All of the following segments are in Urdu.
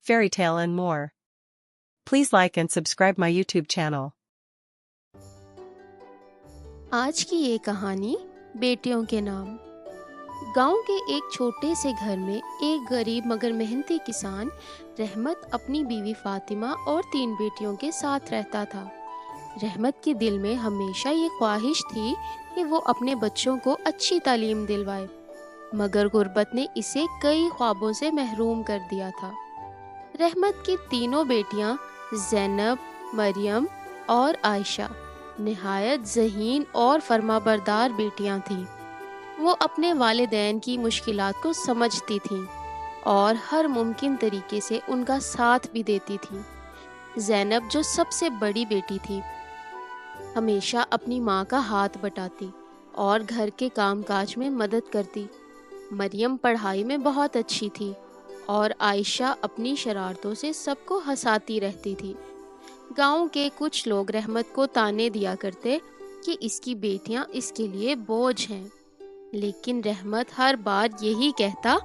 fairy tale and more. Please like and subscribe my YouTube channel. آج کی یہ کہانی بیٹیوں کے نام۔ گاؤں کے ایک چھوٹے سے گھر میں ایک غریب مگر محنتی کسان رحمت اپنی بیوی فاطمہ اور 3 بیٹیوں کے ساتھ رہتا تھا۔ رحمت کے دل میں ہمیشہ یہ خواہش تھی کہ وہ اپنے بچوں کو اچھی تعلیم دلوائے، مگر غربت نے اسے کئی خوابوں سے محروم کر دیا تھا۔ رحمت کی 3 بیٹیاں زینب، مریم اور عائشہ نہایت ذہین اور فرمانبردار بیٹیاں تھیں۔ وہ اپنے والدین کی مشکلات کو سمجھتی تھیں اور ہر ممکن طریقے سے ان کا ساتھ بھی دیتی تھیں۔ زینب جو سب سے بڑی بیٹی تھی، ہمیشہ اپنی ماں کا ہاتھ بٹاتی اور گھر کے کام کاج میں مدد کرتی۔ مریم پڑھائی میں بہت اچھی تھی اور عائشہ اپنی شرارتوں سے سب کو ہنساتی رہتی تھی۔ گاؤں کے کچھ لوگ رحمت کو طعنے دیا کرتے کہ اس کی بیٹیاں اس کے لیے بوجھ ہیں، لیکن رحمت ہر بار یہی کہتا،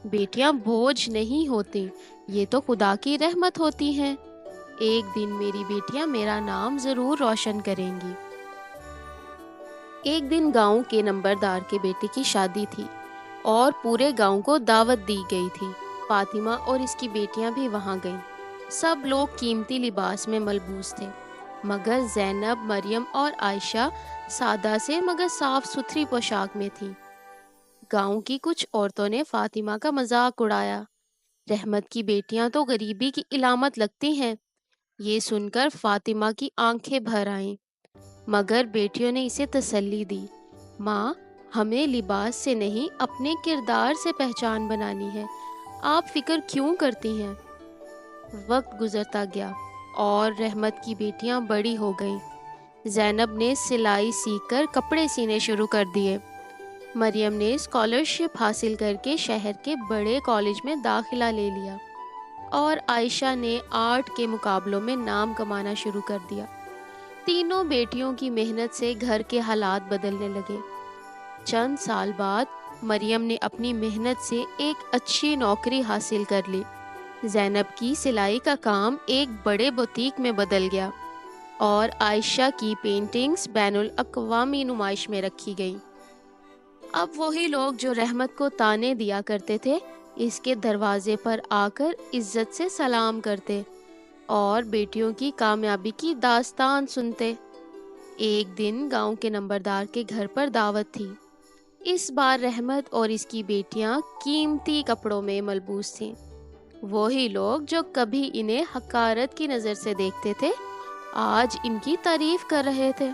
بیٹیاں بوجھ نہیں ہوتی، یہ تو خدا کی رحمت ہوتی ہیں۔ ایک دن میری بیٹیاں میرا نام ضرور روشن کریں گی۔ ایک دن گاؤں کے نمبردار کے بیٹے کی شادی تھی اور پورے گاؤں کو دعوت دی گئی تھی۔ فاطمہ اور اس کی بیٹیاں بھی وہاں گئیں۔ سب لوگ قیمتی لباس میں ملبوس تھے، مگر زینب، مریم اور عائشہ سادہ سے مگر صاف ستھری پوشاک میں تھیں۔ گاؤں کی کچھ عورتوں نے فاطمہ کا مذاق اڑایا، رحمت کی بیٹیاں تو غریبی کی علامت لگتی ہیں۔ یہ سن کر فاطمہ کی آنکھیں بھر آئیں، مگر بیٹیوں نے اسے تسلی دی، ماں، ہمیں لباس سے نہیں اپنے کردار سے پہچان بنانی ہے، آپ فکر کیوں کرتی ہیں؟ وقت گزرتا گیا اور رحمت کی بیٹیاں بڑی ہو گئیں۔ زینب نے سلائی سیکھ کر کپڑے سینے شروع کر دیے، مریم نے اسکالرشپ حاصل کر کے شہر کے بڑے کالج میں داخلہ لے لیا اور عائشہ نے آرٹ کے مقابلوں میں نام کمانا شروع کر دیا۔ تینوں بیٹیوں کی محنت سے گھر کے حالات بدلنے لگے۔ چند سال بعد مریم نے اپنی محنت سے ایک اچھی نوکری حاصل کر لی۔ زینب کی سلائی کا کام ایک بڑے بوتیک میں بدل گیا اور عائشہ کی پینٹنگز بین الاقوامی نمائش میں رکھی گئیں۔ اب وہی لوگ جو رحمت کو طعنے دیا کرتے تھے، اس کے دروازے پر آ کر عزت سے سلام کرتے اور بیٹیوں کی کامیابی کی داستان سنتے۔ ایک دن گاؤں کے نمبردار کے گھر پر دعوت تھی۔ اس بار رحمت اور اس کی بیٹیاں قیمتی کپڑوں میں ملبوس تھیں۔ وہی لوگ جو کبھی انہیں حقارت کی نظر سے دیکھتے تھے، آج ان کی تعریف کر رہے تھے۔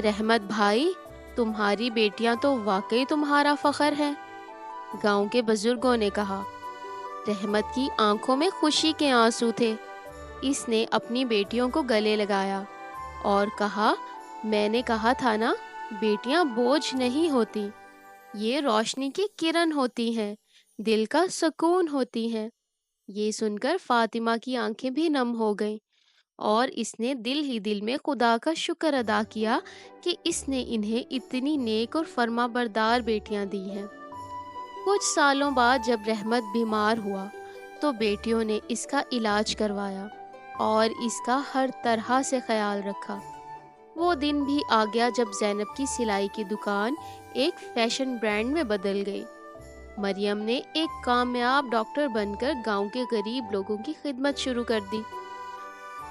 رحمت بھائی، تمہاری بیٹیاں تو واقعی تمہارا فخر ہے، گاؤں کے بزرگوں نے کہا۔ رحمت کی آنکھوں میں خوشی کے آنسو تھے۔ اس نے اپنی بیٹیوں کو گلے لگایا اور کہا، میں نے کہا تھا نا، بیٹیاں بوجھ نہیں ہوتی، یہ روشنی کی کرن ہوتی ہیں، دل کا سکون ہوتی ہیں۔ یہ سن کر فاطمہ کی آنکھیں بھی نم ہو گئیں اور اس نے دل ہی دل میں خدا کا شکر ادا کیا کہ اس نے انہیں اتنی نیک اور فرما بردار بیٹیاں دی ہیں۔ کچھ سالوں بعد جب رحمت بیمار ہوا تو بیٹیوں نے اس کا علاج کروایا اور اس کا ہر طرح سے خیال رکھا۔ وہ دن بھی آ گیا جب زینب کی سلائی کی دکان ایک فیشن برانڈ میں بدل گئی۔ مریم نے ایک کامیاب ڈاکٹر بن کر گاؤں کے غریب لوگوں کی خدمت شروع کر دی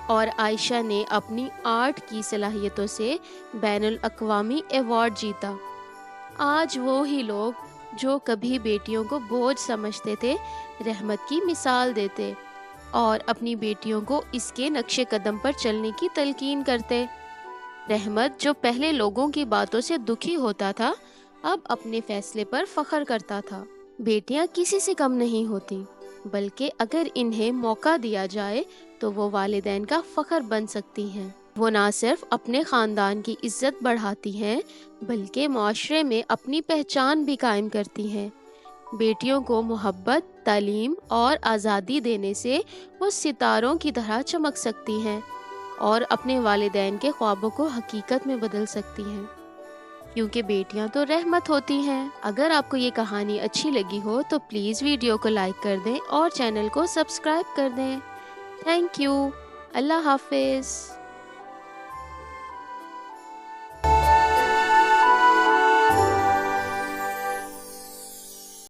اور عائشہ نے اپنی آرٹ کی صلاحیتوں سے بین الاقوامی ایوارڈ جیتا۔ آج وہی لوگ جو کبھی بیٹیوں کو بوجھ سمجھتے تھے، رحمت کی مثال دیتے اور اپنی بیٹیوں کو اس کے نقش قدم پر چلنے کی تلقین کرتے۔ رحمت جو پہلے لوگوں کی باتوں سے دکھی ہوتا تھا، اب اپنے فیصلے پر فخر کرتا تھا۔ بیٹیاں کسی سے کم نہیں ہوتی، بلکہ اگر انہیں موقع دیا جائے تو وہ والدین کا فخر بن سکتی ہیں۔ وہ نہ صرف اپنے خاندان کی عزت بڑھاتی ہیں، بلکہ معاشرے میں اپنی پہچان بھی قائم کرتی ہیں۔ بیٹیوں کو محبت، تعلیم اور آزادی دینے سے وہ ستاروں کی طرح چمک سکتی ہیں اور اپنے والدین کے خوابوں کو حقیقت میں بدل سکتی ہیں۔ کیونکہ بیٹیاں تو رحمت ہوتی ہیں۔ اگر آپ کو یہ کہانی اچھی لگی ہو تو پلیز ویڈیو کو لائک کر دیں اور چینل کو سبسکرائب کر دیں۔ Thank you. اللہ حافظ۔